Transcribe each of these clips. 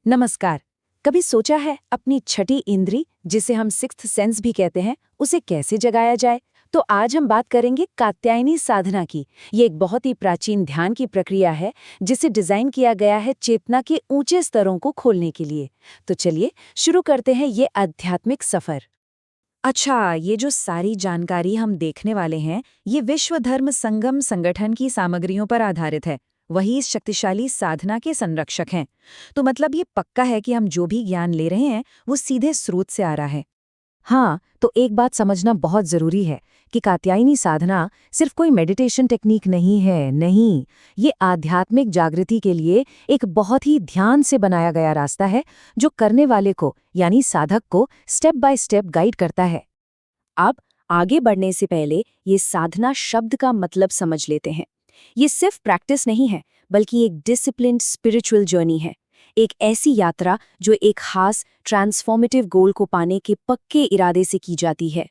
नमस्कार। कभी सोचा है अपनी छठी इंद्री, जिसे हम सिक्स्थ सेंस भी कहते हैं, उसे कैसे जगाया जाए? तो आज हम बात करेंगे कात्यायनी साधना की। ये एक बहुत ही प्राचीन ध्यान की प्रक्रिया है जिसे डिजाइन किया गया है चेतना के ऊंचे स्तरों को खोलने के लिए। तो चलिए शुरू करते हैं ये आध्यात्मिक सफर। अच्छा, ये जो सारी जानकारी हम देखने वाले हैं, ये विश्व धर्म संगम संगठन की सामग्रियों पर आधारित है। वही इस शक्तिशाली साधना के संरक्षक हैं। तो मतलब ये पक्का है कि हम जो भी ज्ञान ले रहे हैं वो सीधे स्रोत से आ रहा है। हाँ, तो एक बात समझना बहुत जरूरी है कि कात्यायनी साधना सिर्फ कोई मेडिटेशन टेक्निक नहीं है। नहीं, ये आध्यात्मिक जागृति के लिए एक बहुत ही ध्यान से बनाया गया रास्ता है जो करने वाले को यानी साधक को स्टेप बाय स्टेप गाइड करता है। अब आगे बढ़ने से पहले ये साधना शब्द का मतलब समझ लेते हैं। ये सिर्फ प्रैक्टिस नहीं है, बल्कि एक डिसिप्लिन्ड स्पिरिचुअल जर्नी है। एक ऐसी यात्रा जो एक खास ट्रांसफॉर्मेटिव गोल को पाने के पक्के इरादे से की जाती है।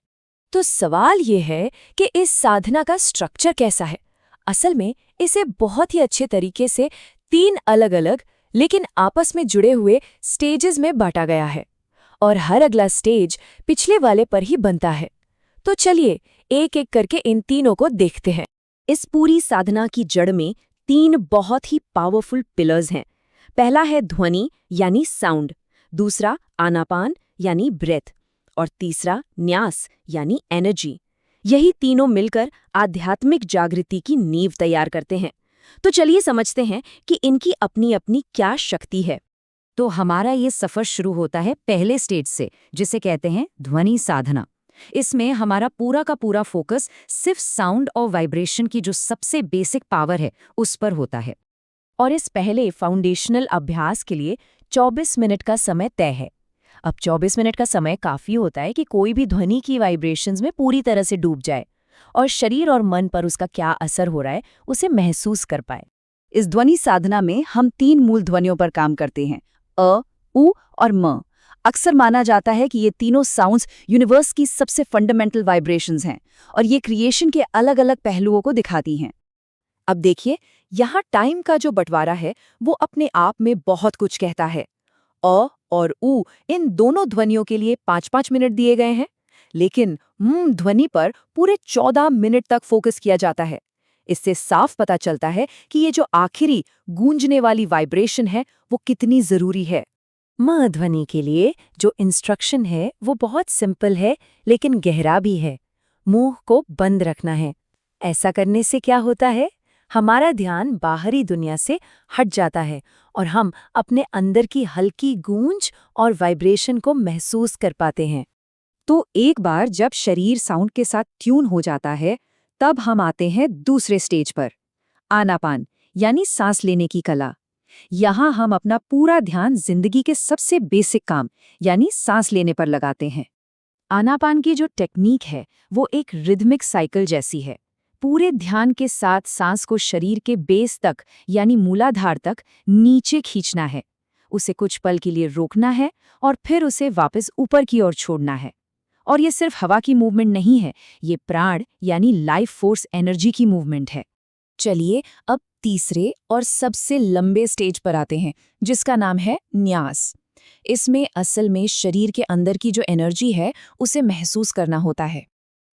तो सवाल ये है कि इस साधना का स्ट्रक्चर कैसा है? असल में इसे बहुत ही अच्छे तरीके से 3 अलग-अलग लेकिन आपस में जुड़े हुए स्टेजेस में बांटा गया है और हर अगला स्टेज पिछले वाले पर ही बनता है। तो चलिए एक-एक करके इन तीनों को देखते हैं। इस पूरी साधना की जड़ में 3 बहुत ही पावरफुल पिलर्स हैं। पहला है ध्वनि यानी साउंड, दूसरा आनापान यानी ब्रेथ और तीसरा न्यास यानी एनर्जी। यही तीनों मिलकर आध्यात्मिक जागृति की नींव तैयार करते हैं। तो चलिए समझते हैं कि इनकी अपनी अपनी क्या शक्ति है। तो हमारा ये सफर शुरू होता है पहले स्टेज से, जिसे कहते हैं ध्वनि साधना। इसमें हमारा पूरा का पूरा फोकस सिर्फ साउंड और वाइब्रेशन की जो सबसे बेसिक पावर है उस पर होता है। और इस पहले फाउंडेशनल अभ्यास के लिए 24 मिनट का समय तय है। अब 24 मिनट का समय काफी होता है कि कोई भी ध्वनि की वाइब्रेशंस में पूरी तरह से डूब जाए और शरीर और मन पर उसका क्या असर हो रहा है उसे महसूस कर पाए। इस ध्वनि साधना में हम 3 मूल ध्वनियों पर काम करते हैं, अ, उ और म। अक्सर माना जाता है कि ये तीनों साउंड्स यूनिवर्स की सबसे फंडामेंटल वाइब्रेशंस हैं और ये क्रिएशन के अलग-अलग पहलुओं को दिखाती हैं। अब देखिए, यहाँ टाइम का जो बंटवारा है वो अपने आप में बहुत कुछ कहता है। अ और उ इन दोनों ध्वनियों के लिए 5-5 मिनट दिए गए हैं, लेकिन ध्वनि पर पूरे 14 मिनट तक फोकस किया जाता है। इससे साफ पता चलता है कि ये जो आखिरी गूंजने वाली वाइब्रेशन है वो कितनी जरूरी है। म ध्वनि के लिए जो इंस्ट्रक्शन है वो बहुत सिंपल है लेकिन गहरा भी है। मुंह को बंद रखना है। ऐसा करने से क्या होता है? हमारा ध्यान बाहरी दुनिया से हट जाता है और हम अपने अंदर की हल्की गूंज और वाइब्रेशन को महसूस कर पाते हैं। तो एक बार जब शरीर साउंड के साथ ट्यून हो जाता है, तब हम आते हैं दूसरे स्टेज पर, आनापान यानी सांस लेने की कला। यहाँ हम अपना पूरा ध्यान जिंदगी के सबसे बेसिक काम यानी सांस लेने पर लगाते हैं। आनापान की जो टेक्निक है वो एक रिदमिक साइकिल जैसी है। पूरे ध्यान के साथ सांस को शरीर के बेस तक यानी मूलाधार तक नीचे खींचना है, उसे कुछ पल के लिए रोकना है और फिर उसे वापस ऊपर की ओर छोड़ना है। और ये सिर्फ हवा की मूवमेंट नहीं है, ये प्राण यानी लाइफ फोर्स एनर्जी की मूवमेंट है। चलिए अब तीसरे और सबसे लंबे स्टेज पर आते हैं, जिसका नाम है न्यास। इसमें असल में शरीर के अंदर की जो एनर्जी है उसे महसूस करना होता है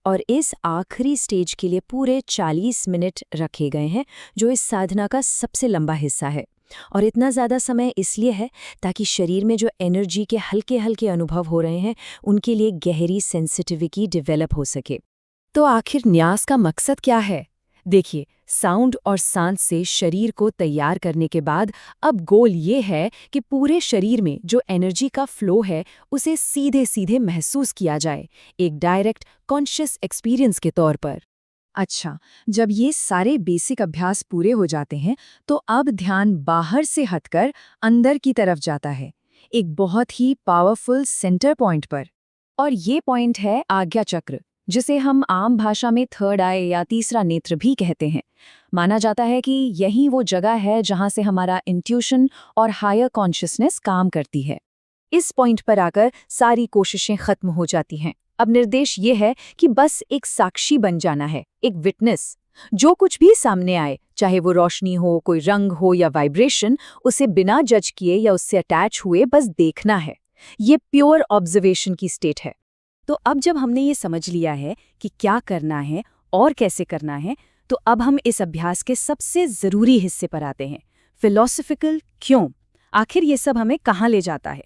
और इस आखिरी स्टेज के लिए पूरे 40 मिनट रखे गए हैं, जो इस साधना का सबसे लंबा हिस्सा है। और इतना ज़्यादा समय इसलिए है ताकि शरीर में जो एनर्जी के हल्के हल्के अनुभव हो रहे हैं उनके लिए गहरी सेंसिटिविटी डेवलप हो सके। तो आखिर न्यास का मकसद क्या है? देखिए, साउंड और सांस से शरीर को तैयार करने के बाद अब गोल ये है कि पूरे शरीर में जो एनर्जी का फ्लो है उसे सीधे सीधे महसूस किया जाए, एक डायरेक्ट कॉन्शियस एक्सपीरियंस के तौर पर। अच्छा, जब ये सारे बेसिक अभ्यास पूरे हो जाते हैं तो अब ध्यान बाहर से हटकर अंदर की तरफ जाता है, एक बहुत ही पावरफुल सेंटर पॉइंट पर। और ये पॉइंट है आज्ञा चक्र, जिसे हम आम भाषा में थर्ड आई या तीसरा नेत्र भी कहते हैं। माना जाता है कि यही वो जगह है जहां से हमारा इंट्यूशन और हायर कॉन्शियसनेस काम करती है। इस पॉइंट पर आकर सारी कोशिशें खत्म हो जाती हैं। अब निर्देश ये है कि बस एक साक्षी बन जाना है, एक विटनेस। जो कुछ भी सामने आए, चाहे वो रोशनी हो, कोई रंग हो या वाइब्रेशन, उसे बिना जज किए या उससे अटैच हुए बस देखना है। ये प्योर ऑब्जर्वेशन की स्टेट है। तो अब जब हमने ये समझ लिया है कि क्या करना है और कैसे करना है, तो अब हम इस अभ्यास के सबसे ज़रूरी हिस्से पर आते हैं, फिलॉसफिकल क्यों। आखिर ये सब हमें कहाँ ले जाता है?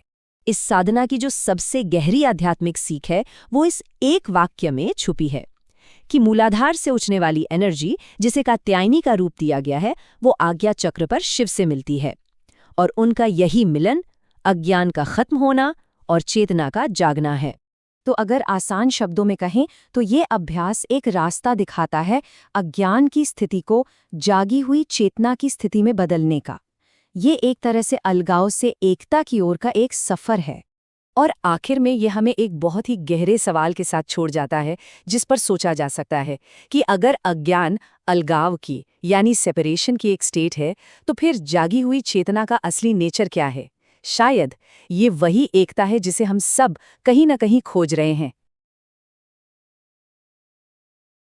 इस साधना की जो सबसे गहरी आध्यात्मिक सीख है, वो इस एक वाक्य में छुपी है कि मूलाधार से उठने वाली एनर्जी, जिसे कात्यायनी का रूप दिया गया है, वो आज्ञा चक्र पर शिव से मिलती है। और उनका यही मिलन अज्ञान का खत्म होना और चेतना का जागना है। तो अगर आसान शब्दों में कहें तो ये अभ्यास एक रास्ता दिखाता है अज्ञान की स्थिति को जागी हुई चेतना की स्थिति में बदलने का। ये एक तरह से अलगाव से एकता की ओर का एक सफ़र है। और आखिर में ये हमें एक बहुत ही गहरे सवाल के साथ छोड़ जाता है, जिस पर सोचा जा सकता है कि अगर अज्ञान अलगाव की यानी सेपरेशन की एक स्टेट है, तो फिर जागी हुई चेतना का असली नेचर क्या है? शायद ये वही एकता है जिसे हम सब कहीं न कहीं खोज रहे हैं।